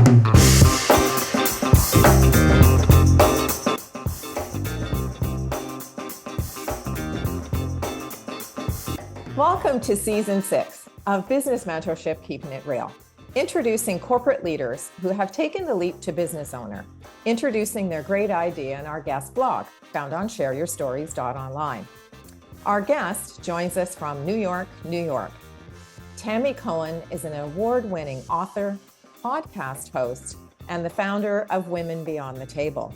Welcome to Season 6 of Business Mentorship, Keeping It Real. Introducing corporate leaders who have taken the leap to business owner, introducing their great idea in our guest blog, found on shareyourstories.online. Our guest joins us from New York, New York. Tammy Cohen is an award-winning author, podcast host, and the founder of Women Beyond the Table,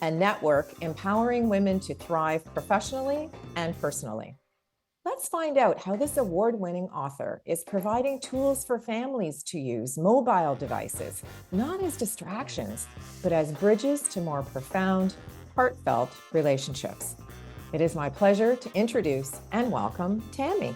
a network empowering women to thrive professionally and personally. Let's find out how this award-winning author is providing tools for families to use mobile devices, not as distractions, but as bridges to more profound, heartfelt relationships. It is my pleasure to introduce and welcome Tammy.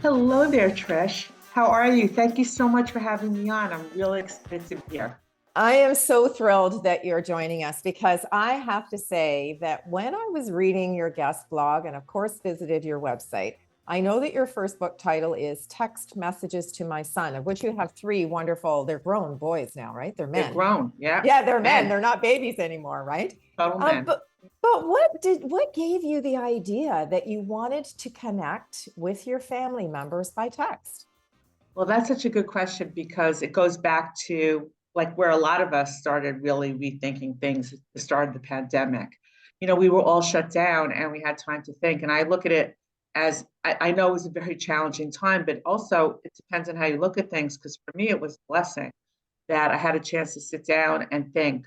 Hello there, Trish. How are you? Thank you so much for having me on. I'm really excited to be here. I am so thrilled that you're joining us because I have to say that when I was reading your guest blog and of course visited your website, I know that your first book title is Text Messages to My Son, of which you have 3 wonderful, they're grown boys now, right? They're men. They're grown, yeah. Yeah, they're men. They're not babies anymore, right? Total men. But what gave you the idea that you wanted to connect with your family members by text? Well, that's such a good question because it goes back to like where a lot of us started really rethinking things at the start of the pandemic. You know, we were all shut down and we had time to think. And I look at it as, I know it was a very challenging time, but also it depends on how you look at things. Because for me, it was a blessing that I had a chance to sit down and think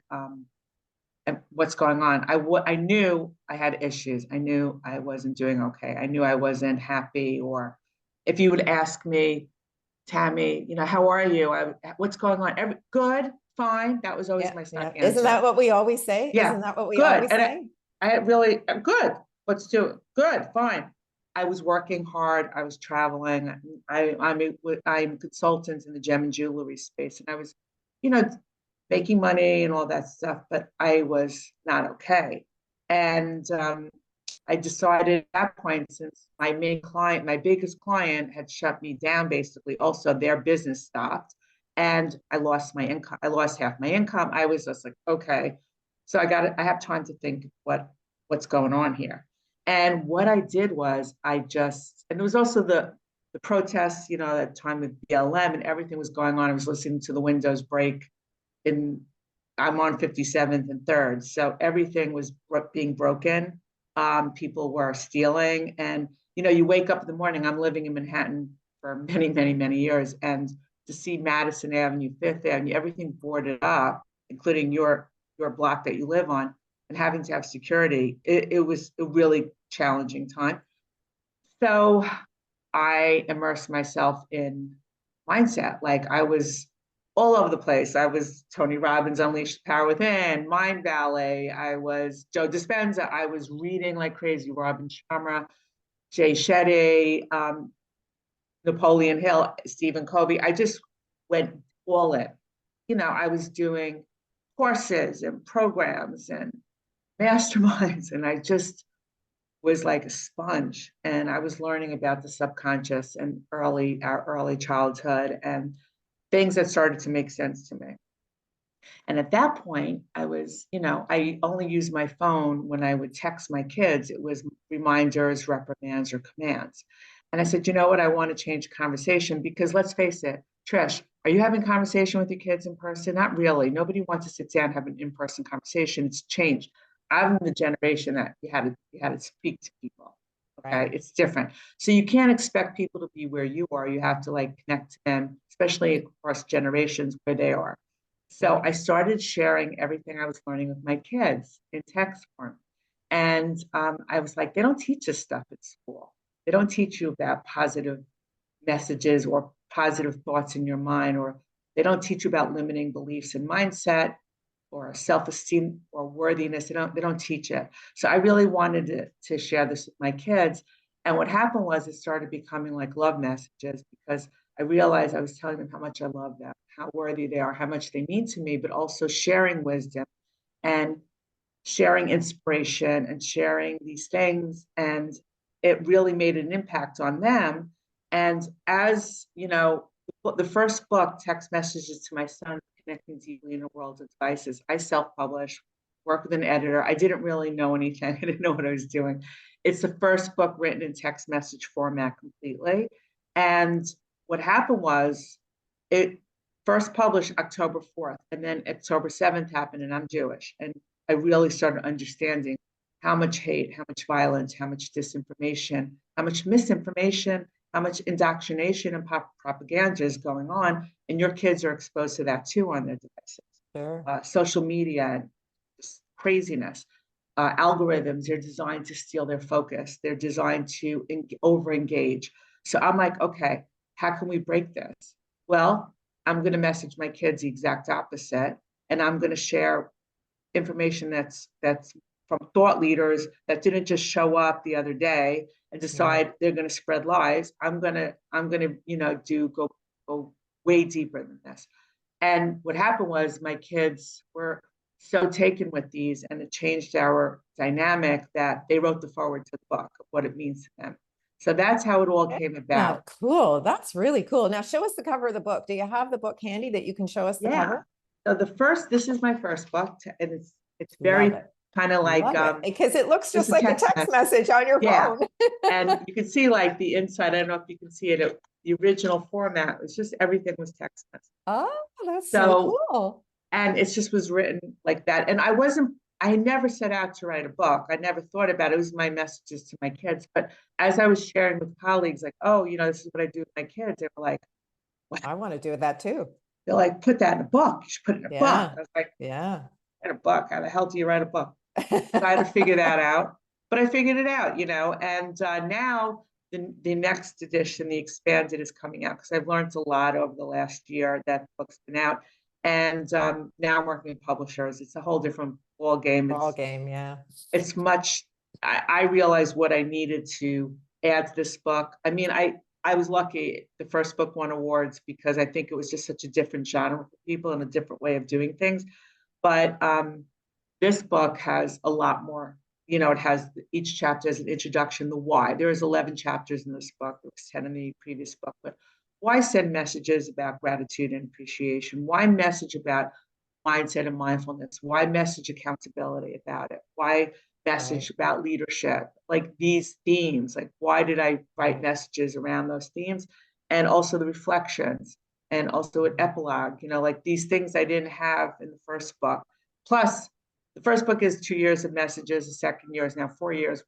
what's going on. I knew I had issues. I knew I wasn't doing okay. I knew I wasn't happy. Or if you would ask me, Tammy, you know, how are you? What's going on? Good, fine. That was always my stock answer. Isn't that what we always say? Yeah. Isn't that what we good. always And say? I really, good. Let's do it. Good, fine. I was working hard. I was traveling. I'm a consultant in the gem and jewelry space. And I was, you know, making money and all that stuff, but I was not okay. And I decided at that point, since my main client, my biggest client had shut me down, basically, also their business stopped and I lost my income. I lost half my income. I was just like, okay, so I have time to think what's going on here. And what I did was and it was also the protests, you know, that time with BLM and everything was going on. I was listening to the windows break I'm on 57th and 3rd. So everything was being broken. People were stealing. And, you know, you wake up in the morning, I'm living in Manhattan for many, many, many years. And to see Madison Avenue, Fifth Avenue, everything boarded up, including your block that you live on, and having to have security, it was a really challenging time. So I immersed myself in mindset. Like I was all over the place. I was Tony Robbins' Unleash the Power Within, Mind Ballet. I was Joe Dispenza. I was reading like crazy, Robin Sharma, Jay Shetty, Napoleon Hill, Stephen Covey. I just went all in. You know, I was doing courses and programs and masterminds, and I just was like a sponge. And I was learning about the subconscious and our early childhood and things that started to make sense to me. And at that point, I was, you know, I only used my phone when I would text my kids. It was reminders, reprimands, or commands. And I said, you know what? I want to change conversation because let's face it, Trish, are you having conversation with your kids in person? Not really. Nobody wants to sit down and have an in-person conversation. It's changed. I'm the generation that you had to speak to people. Okay, right. It's different. So you can't expect people to be where you are. You have to like connect to them, especially across generations where they are. So I started sharing everything I was learning with my kids in text form. And I was like, they don't teach us stuff at school. They don't teach you about positive messages or positive thoughts in your mind, or they don't teach you about limiting beliefs and mindset or self-esteem or worthiness. They don't teach it. So I really wanted to share this with my kids. And what happened was it started becoming like love messages because I realized I was telling them how much I love them, how worthy they are, how much they mean to me, but also sharing wisdom and sharing inspiration and sharing these things. And it really made an impact on them. And as, you know, the first book, Text Messages to My Son, Connecting Deeply in a World of Devices, I self-published, worked with an editor. I didn't really know anything. I didn't know what I was doing. It's the first book written in text message format completely. And what happened was it first published October 4th, and then October 7th happened, and I'm Jewish. And I really started understanding how much hate, how much violence, how much disinformation, how much misinformation, how much indoctrination and propaganda is going on. And your kids are exposed to that too on their devices. Sure. Social media and craziness. Algorithms are designed to steal their focus. They're designed to over engage. So I'm like, okay, how can we break this? Well, I'm going to message my kids the exact opposite, and I'm going to share information that's from thought leaders that didn't just show up the other day and decide they're going to spread lies. I'm going to go way deeper than this. And what happened was my kids were so taken with these, and it changed our dynamic that they wrote the foreword to the book of what it means to them. So that's how it all came about. Cool. That's really cool. Now show us the cover of the book. Do you have the book handy that you can show us the cover? So this is my first book, and it's very kind of like because it looks just like a text message on your phone. And you can see like the inside. I don't know if you can see it. The original format was just everything was text message. Oh, that's so cool. And it just was written like that. And I never set out to write a book. I never thought about it. It was my messages to my kids. But as I was sharing with colleagues, like, oh, this is what I do with my kids, they were like, what? I want to do that too. They're like, put that in a book. You should put it in a book. I was like, write a book. How the hell do you write a book? So I had to figure that out. But I figured it out, and now the next edition, the expanded, is coming out because I've learned a lot over the last year that the book's been out. And now I'm working with publishers. It's a whole different ball game. It's much, I realized what I needed to add to this book. I mean, I was lucky the first book won awards because I think it was just such a different genre for people and a different way of doing things. But this book has a lot more. It has each chapter as an introduction, the why. There's 11 chapters in this book. There was 10 in the previous book, but why send messages about gratitude and appreciation? Why message about mindset and mindfulness? Why message accountability about it? Why message about leadership? Like these themes, like why did I write messages around those themes? And also the reflections and also an epilogue, like these things I didn't have in the first book. Plus, the first book is 2 years of messages. The second year is now 4 years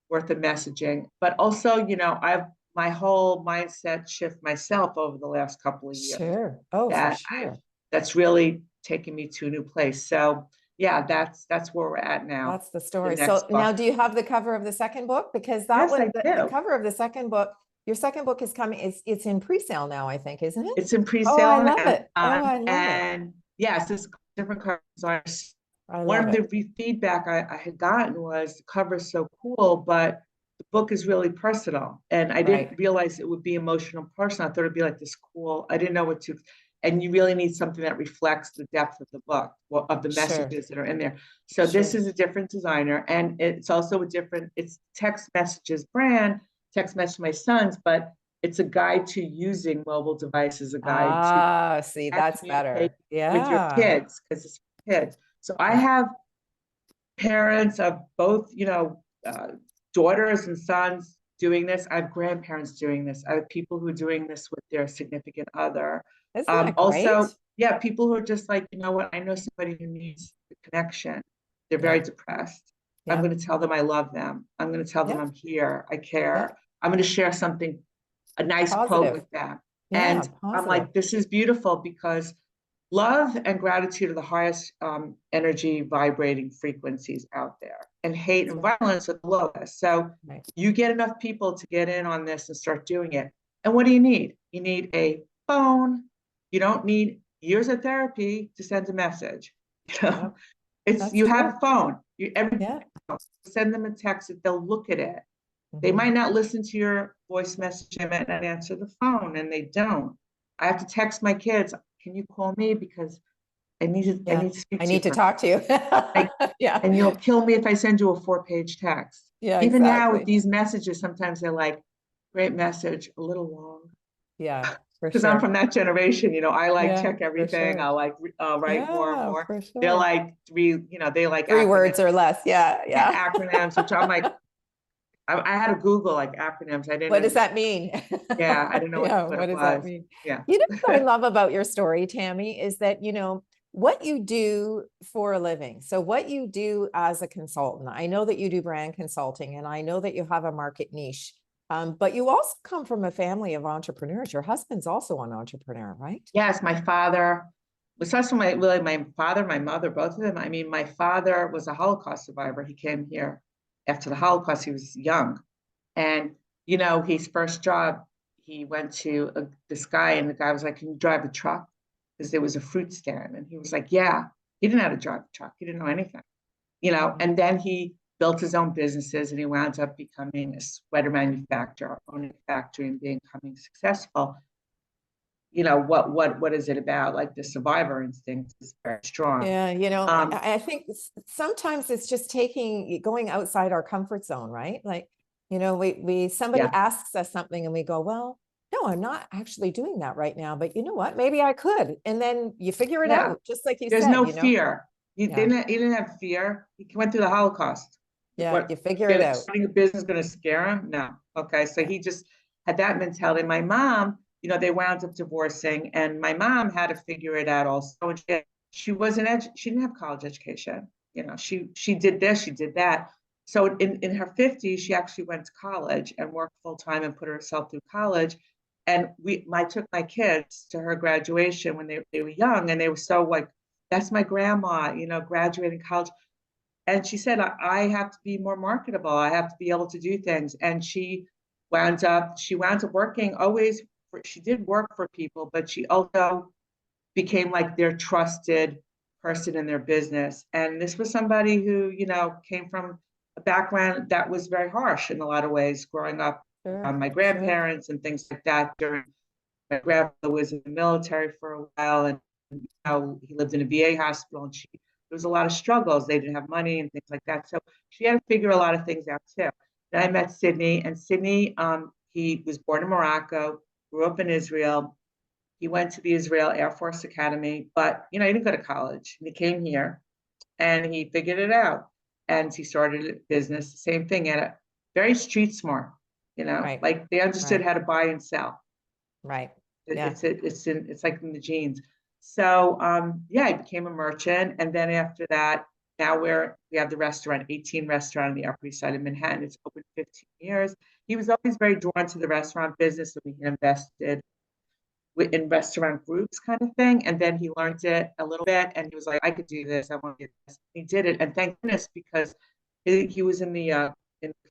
worth of messaging. But also, I've my whole mindset shift myself over the last couple of years. Sure. Oh, for sure. That's really taken me to a new place. So yeah, that's where we're at now. That's the story. So now do you have the cover of the second book? Because that was the cover of the second book. Your second book is coming. It's in pre-sale now, I think, isn't it? It's in pre-sale. Oh, I love it. I love it. Yes, it's different covers. One of the feedback I had gotten was the cover is so cool, but the book is really personal. And I didn't realize it would be emotional personal. I thought it'd be like this cool, I didn't know what to, and you really need something that reflects the depth of the book, of the messages that are in there. So this is a different designer, and it's also it's text messages brand, text message to my sons, but it's a guide to using mobile devices, a guide to see, that's better. With your kids, because it's for kids. So I have parents of both, daughters and sons doing this. I have grandparents doing this. I have people who are doing this with their significant other. Also, people who are just like, you know what, I know somebody who needs the connection. They're very depressed. I'm going to tell them I love them. I'm going to tell them I'm here. I care. I'm going to share something, a nice quote with them. And I'm like, this is beautiful because love and gratitude are the highest energy vibrating frequencies out there. And hate and violence are the lowest. So you get enough people to get in on this and start doing it. And what do you need? You need a phone. You don't need years of therapy to send a message. You have a phone. Send them a text, they'll look at it. They might not listen to your voice message. They might not answer the phone, and they don't. I have to text my kids. Can you call me because I need to speak to you. I need to talk to you. And you'll kill me if I send you a 4-page text. Even now with these messages, sometimes they're like, great message, a little long. For because I'm sure. from that generation, I like Yeah, check for everything. sure. I'll like write more and Yeah, more. for They're sure. like they like Three acronyms, words or less. Yeah, yeah. acronyms, which I'm like, I had to Google like acronyms. I didn't What does understand. that mean? Yeah, I didn't know Yeah, what what it does that was. mean? Yeah. You know what I love about your story, Tammy, is that, what you do for a living. So what you do as a consultant, I know that you do brand consulting and I know that you have a market niche, but you also come from a family of entrepreneurs. Your husband's also an entrepreneur, right? Yes, my father was also my father, my mother, both of them. I mean, my father was a Holocaust survivor. He came here after the Holocaust. He was young. And, his first job, he went to this guy, and the guy was like, "Can you drive a truck?" Because there was a fruit stand. And he was like, "Yeah." He didn't know how to drive a truck. He didn't know anything, and then he built his own businesses, and he wound up becoming a sweater manufacturer, owning a factory and becoming successful. What is it about? Like the survivor instinct is very strong. Yeah, Um, I think sometimes it's just going outside our comfort zone, right? Like, we somebody yeah, asks us something and we go, well, no, I'm not actually doing that right now, but you know what? Maybe I could. And then you figure it yeah. out, just like you There's said, no fear. Yeah, He didn't have fear. He went through the Holocaust. yeah, What you figure it out. starting a business going to scare him? No. Okay, so Yeah. he just had that mentality. My mom, they wound up divorcing, and my mom had to figure it out also. And she wasn't she didn't have college education. She did this, she did that. So in her 50s, she actually went to college and worked full time and put herself through college. And I took my kids to her graduation when they were young, and they were so like, that's my grandma, graduating college. And she said, I have to be more marketable. I have to be able to do things. And she wound up working always. She did work for people, but she also became like their trusted person in their business. And this was somebody who, came from a background that was very harsh in a lot of ways, growing up Sure, around my sure. grandparents and things like that. My grandfather was in the military for a while, and he lived in a VA hospital, and there was a lot of struggles. They didn't have money and things like that. So she had to figure a lot of things out too. Then I met Sydney, and Sydney, he was born in Morocco, grew up in Israel. He went to the Israel Air Force Academy, but he didn't go to college. And he came here, and he figured it out, and he started a business. Same thing, at a very street smart. Right, Like they understood right, how to buy and sell. right. Yeah. It's like in the genes. So yeah, I became a merchant, and then after that, now we have the restaurant, 18 restaurant on the Upper East Side of Manhattan. It's open 15 years. He was always very drawn to the restaurant business, so we invested in restaurant groups kind of thing. And then he learned it a little bit, and he was like, I could do this. I want to do this. He did it, and thank goodness, because he was in the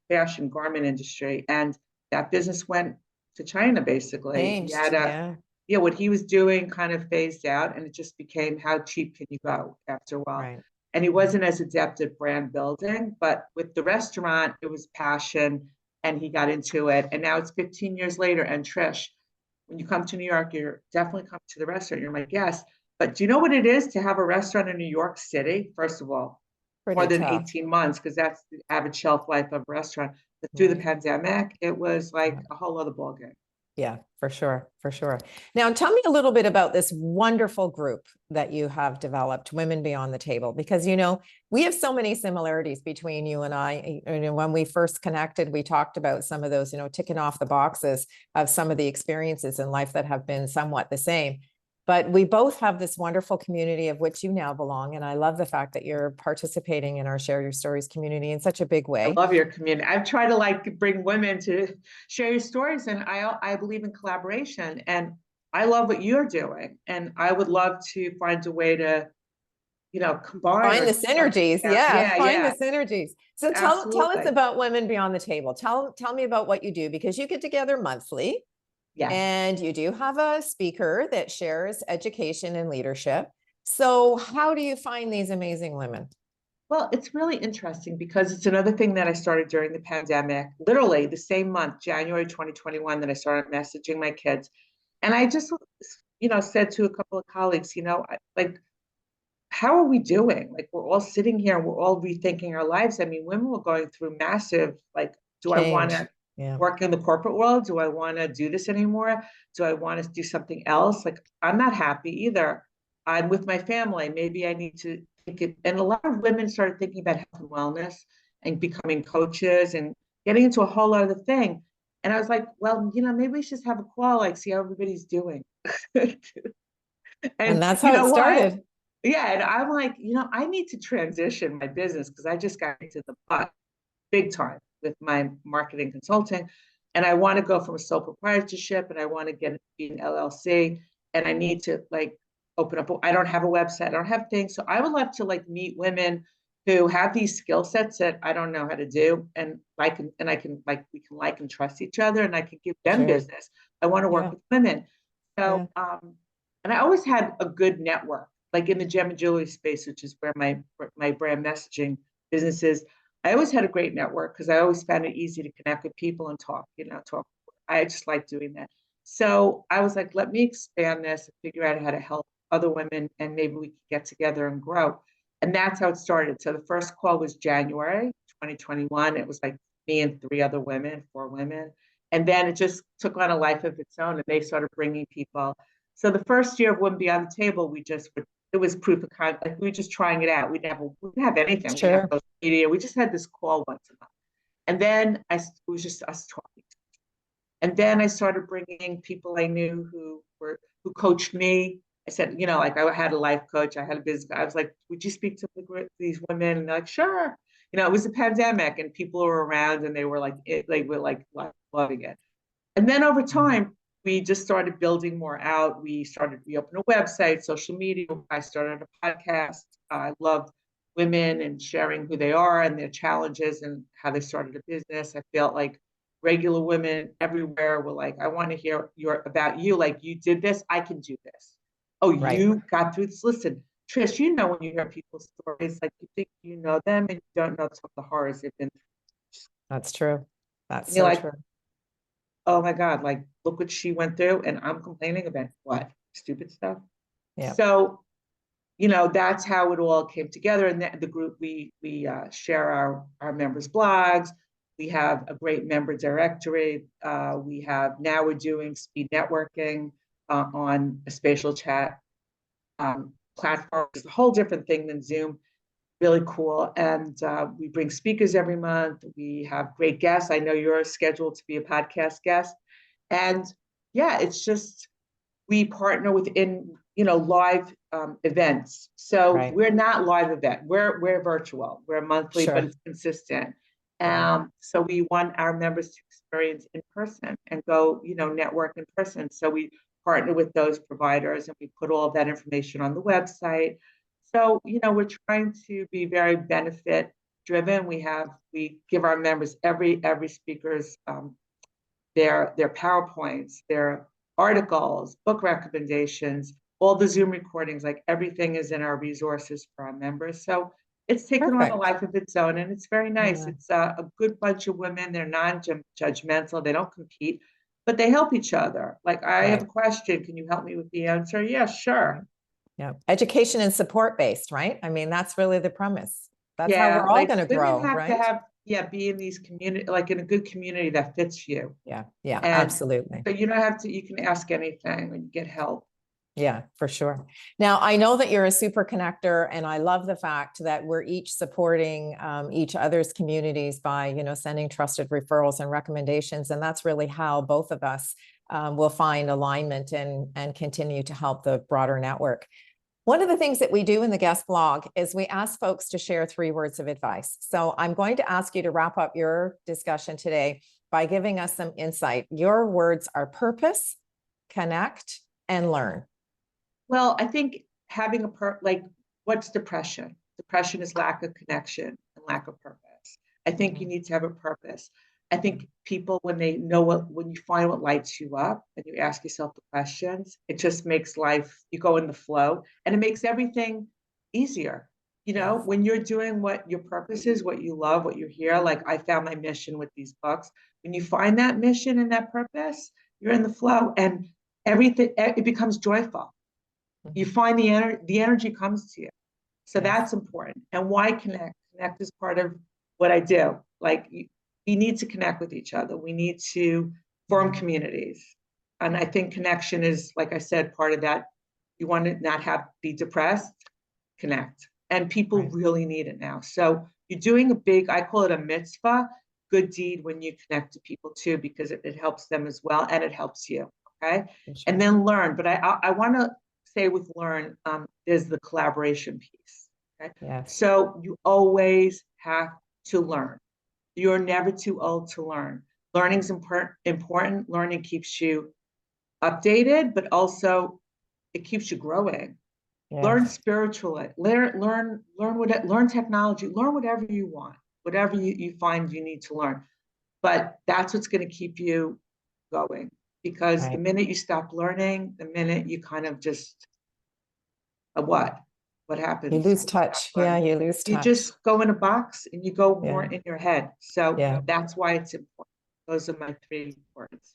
fashion garment industry, and that business went to China basically. He Changed. had a Yeah. Yeah, what he was doing kind of phased out, and it just became, how cheap can you go after a while? Right. And he Right. wasn't as adept at brand building, but with the restaurant, it was passion, and he got into it. And now it's 15 years later. And Trish, when you come to New York, you're definitely come to the restaurant. You're my guest. But do you know what it is to have a restaurant in New York City? First of all, more Pretty than tough. 18 months, because that's the average shelf life of a restaurant. But through the Right. pandemic, it was like Yeah. a whole other ballgame. Yeah, for sure. For sure. Now, tell me a little bit about this wonderful group that you have developed, Women Beyond the Table, because, we have so many similarities between you and I. When we first connected, we talked about some of those, ticking off the boxes of some of the experiences in life that have been somewhat the same. But we both have this wonderful community of which you now belong. And I love the fact that you're participating in our Share Your Stories community in such a big I way. love your community. I've tried to like bring women to share your stories, and I believe in collaboration, and I love what you're doing, and I would love to find a way to combine or Find the do something synergies. together. Yeah, Yeah, find the yeah, synergies. So tell us absolutely. about Women Beyond the Table. Tell me about what you do, because you get together monthly Yes. and you do have a speaker that shares education and leadership. So how do you find these amazing women? Well, it's really interesting because it's another thing that I started during the pandemic, literally the same month, January 2021, that I started messaging my kids. And I just, said to a couple of colleagues, like, how are we doing? Like, we're all sitting here and we're all rethinking our lives. I mean, women were going through massive, like, do I want to Change. Yeah. work in the corporate world? Do I want to do this anymore? Do I want to do something else? Like, I'm not happy either. I'm with my family. Maybe I need to think it. And a lot of women started thinking about health and wellness and becoming coaches and getting into a whole other thing. And I was like, well, maybe we should just have a call, like see how everybody's doing. And And that's you how it know what? started. Yeah, and I'm like, I need to transition my business because I just got into the butt big time with my marketing consulting. And I want to go from a sole proprietorship and I want to get it be an LLC. And I need to like open up. I don't have a website. I don't have things. So I would love to like meet women who have these skill sets that I don't know how to do. And I can like, we can like and trust each other and I can give them Sure. business. I want to work Yeah. with women. Yeah. So, and I always had a good network, like in the gem and jewelry space, which is where my brand messaging business is. I always had a great network because I always found it easy to connect with people and talk. I just like doing that. So I was like, let me expand this and figure out how to help other women and maybe we could get together and grow. And that's how it started. So the first call was January 2021. It was like me and four women. And then it just took on a life of its own and they started bringing people. So the first year of Women Beyond the Table, it was proof of concept. Like we were just trying it out. We didn't have anything. We didn't have Sure. social media. We just had this call once a month. And then it was just us talking. And then I started bringing people I knew who coached me. I said, like I had a life coach, I had a business. I was like, would you speak to these women? And they're like, sure. It was a pandemic and people were around and they were like, loving it. And then over time, we just started building more out. We opened a website, social media. I started a podcast. I love women and sharing who they are and their challenges and how they started a business. I felt like regular women everywhere were like, I want to hear about you. Like you did this, I can do this. Oh, Right. you got through this. Listen, Trish, when you hear people's stories, like you think you know them and you don't know some of the horrors they've been through. That's true. That's And you're so like, true. oh my God, like look what she went through. And I'm complaining about what? Stupid stuff. Yeah. So, that's how it all came together. And the group, we share our members' blogs. We have a great member directory. Now we're doing speed networking on a spatial chat platform. It's a whole different thing than Zoom. Really cool. And we bring speakers every month. We have great guests. I know you're scheduled to be a podcast guest. And yeah, it's just, we partner within, live events. So Right. we're not live event. We're virtual. We're monthly, but Sure. it's consistent. Yeah. So we want our members to experience in person and go, network in person. So we partner with those providers and we put all of that information on the website. So, we're trying to be very benefit driven. We give our members every speaker's their PowerPoints, their articles, book recommendations, all the Zoom recordings, like everything is in our resources for our members. So it's taken on a Perfect. life of its own and it's very nice. Yeah. It's a good bunch of women. They're non-judgmental. They don't compete, but they help each other. Like, I have a Right. question. Can you help me with the answer? Yeah, Right. sure. Yeah. Education and support based, right? I mean, that's really the premise. That's how Yeah, we're all like going to women grow, have to right? have, yeah, be in these community, like in a good community that fits you. Yeah. Yeah. And Absolutely. so you don't have to, you can ask anything and get help. Yeah, for sure. Now, I know that you're a super connector, and I love the fact that we're each supporting each other's communities by, sending trusted referrals and recommendations. And that's really how both of us will find alignment and continue to help the broader network. One of the things that we do in the guest blog is we ask folks to share 3 words of advice. So I'm going to ask you to wrap up your discussion today by giving us some insight. Your words are purpose, connect, and learn. Well, I think having like, what's depression? Depression is lack of connection and lack of purpose. I think you need to have a purpose. I think people, when you find what lights you up and you ask yourself the questions, it just makes life, you go in the flow and it makes everything easier. Yes. When you're doing what your purpose is, what you love, what you're here, like I found my mission with these books. When you find that mission and that purpose, you're in the flow and everything, it becomes joyful. You find the energy comes to you. So Yes. that's important. And why connect? Connect is part of what I do. Like we need to connect with each other. We need to form communities. And I think connection is, like I said, part of that. You want to not be depressed, connect. And people really need it now. So you're doing a big, I call it a mitzvah, good deed when you connect to people too, because it helps them as well, and it helps you. Okay. Sure. And then learn. But I want to say with learn, there's the collaboration piece. Okay. Yes. So you always have to learn. You're never too old to learn. Learning's important. Learning keeps you updated, but also it keeps you growing. Yes. Learn spiritually, learn technology, learn whatever you want, whatever you find you need to learn. But that's what's going to keep you going, because the minute you stop learning, the minute you kind of just, what happens? You lose touch. Yeah, you lose touch. You just go in a box and you go more in your head. So that's why it's important. Those are my 3 words.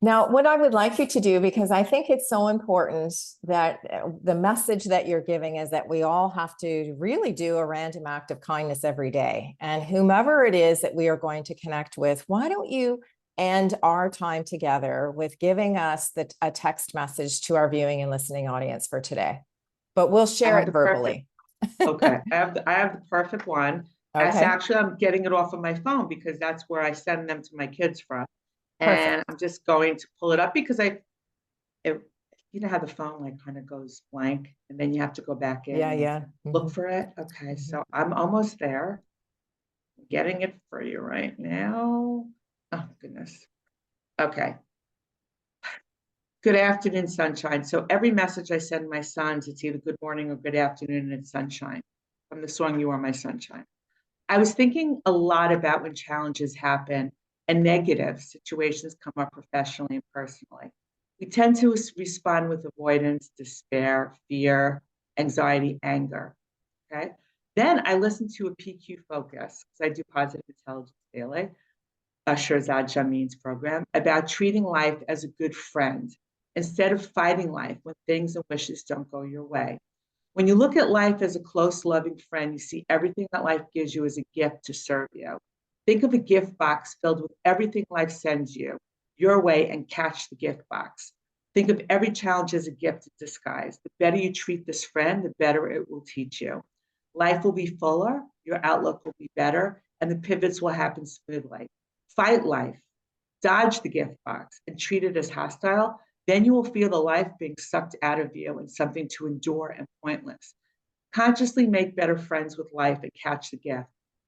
Now, what I would like you to do, because I think it's so important that the message that you're giving is that we all have to really do a random act of kindness every day. And whomever it is that we are going to connect with, why don't you end our time together with giving us a text message to our viewing and listening audience for today? But we'll share it verbally. Okay, I have the perfect one. Okay. That's actually, I'm getting it off of my phone because that's where I send them to my kids from. Perfect. And I'm just going to pull it up because you know how the phone like kind of goes blank and then you have to go back in. Yeah. Look for it. Okay, so I'm almost there. I'm getting it for you right now. Oh, goodness. Okay. Good afternoon, sunshine. So every message I send my sons, it's either good morning or good afternoon, and it's sunshine from the song You Are My Sunshine. I was thinking a lot about when challenges happen and negative situations come up professionally and personally. We tend to respond with avoidance, despair, fear, anxiety, anger. Okay. Then I listen to a PQ Focus, because I do Positive Intelligence Daily, Shirzad Jamin's program, about treating life as a good friend instead of fighting life when things and wishes don't go your way. When you look at life as a close, loving friend, you see everything that life gives you as a gift to serve you. Think of a gift box filled with everything life sends you your way and catch the gift box. Think of every challenge as a gift in disguise. The better you treat this friend, the better it will teach you. Life will be fuller, your outlook will be better, and the pivots will happen smoothly. Fight life, dodge the gift box, and treat it as hostile. Then you will feel the life being sucked out of you and something to endure and pointless. Consciously make better friends with life and catch the gift.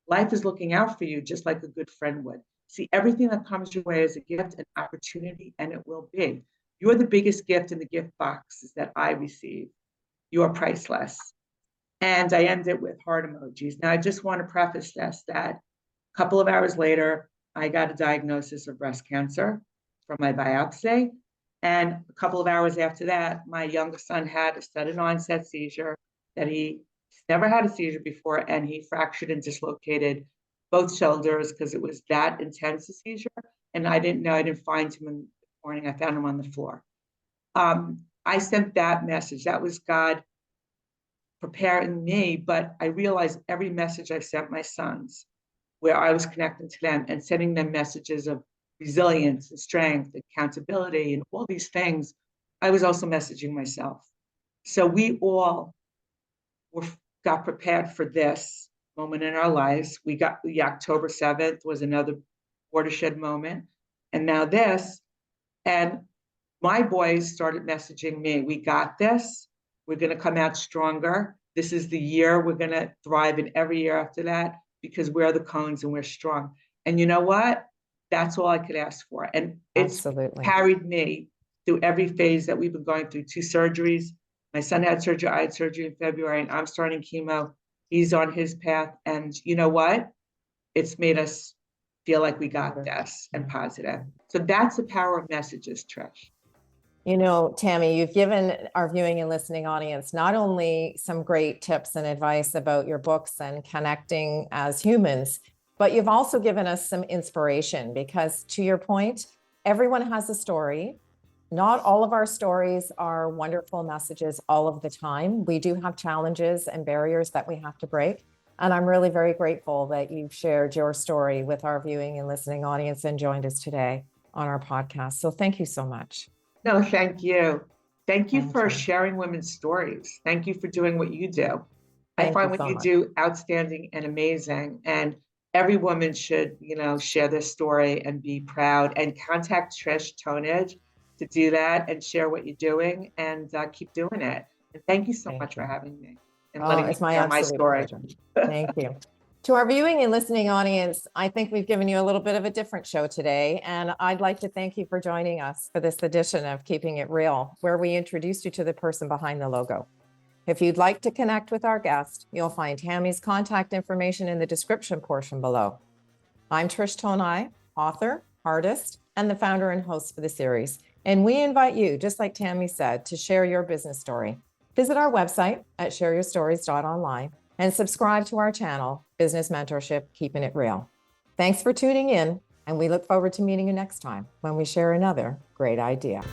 Life is looking out for you just like a good friend would. See everything that comes your way as a gift, an opportunity, and it will be. You're the biggest gift in the gift boxes that I receive. You are priceless. And I end it with heart emojis. Now, I just want to preface this that a couple of hours later, I got a diagnosis of breast cancer from my biopsy. And a couple of hours after that, my youngest son had a sudden onset seizure that he's never had a seizure before, and he fractured and dislocated both shoulders because it was that intense a seizure. And I didn't know, I didn't find him in the morning. I found him on the floor. I sent that message. That was God preparing me, but I realized every message I sent my sons, where I was connecting to them and sending them messages of resilience and strength, accountability, and all these things, I was also messaging myself. So we all got prepared for this moment in our lives. We got the October 7th was another watershed moment. And now this, and my boys started messaging me, we got this. We're going to come out stronger. This is the year we're going to thrive in every year after that because we're the Cohens and we're strong. And you know what? That's all I could ask for. And it's carried me through every phase that we've been going through. 2 surgeries. My son had surgery. I had surgery in February, and I'm starting chemo. He's on his path. And you know what? It's made us feel like we got this and positive. So that's the power of messages, Trish. You know, Tammy, you've given our viewing and listening audience not only some great tips and advice about your books and connecting as humans, but you've also given us some inspiration because, to your point, everyone has a story. Not all of our stories are wonderful messages all of the time. We do have challenges and barriers that we have to break. And I'm really very grateful that you've shared your story with our viewing and listening audience and joined us today on our podcast. So thank you so much. No, thank you. Thank you Thank for you. sharing women's stories. Thank you for doing what you do. I Thank find you what so you much. do outstanding and amazing. And every woman should, share their story and be proud and contact Trish Tonage to do that and share what you're doing and keep doing it. And thank you so Thank much for you. having me and Oh, letting me it's my share my absolute story. pleasure. Thank you. To our viewing and listening audience, I think we've given you a little bit of a different show today, and I'd like to thank you for joining us for this edition of Keeping It Real, where we introduced you to the person behind the logo. If you'd like to connect with our guest, you'll find Tammy's contact information in the description portion below. I'm Trish Tonai, author, artist, and the founder and host for the series, and we invite you, just like Tammy said, to share your business story. Visit our website at shareyourstories.online and subscribe to our channel, Business Mentorship, Keeping It Real. Thanks for tuning in, and we look forward to meeting you next time when we share another great idea.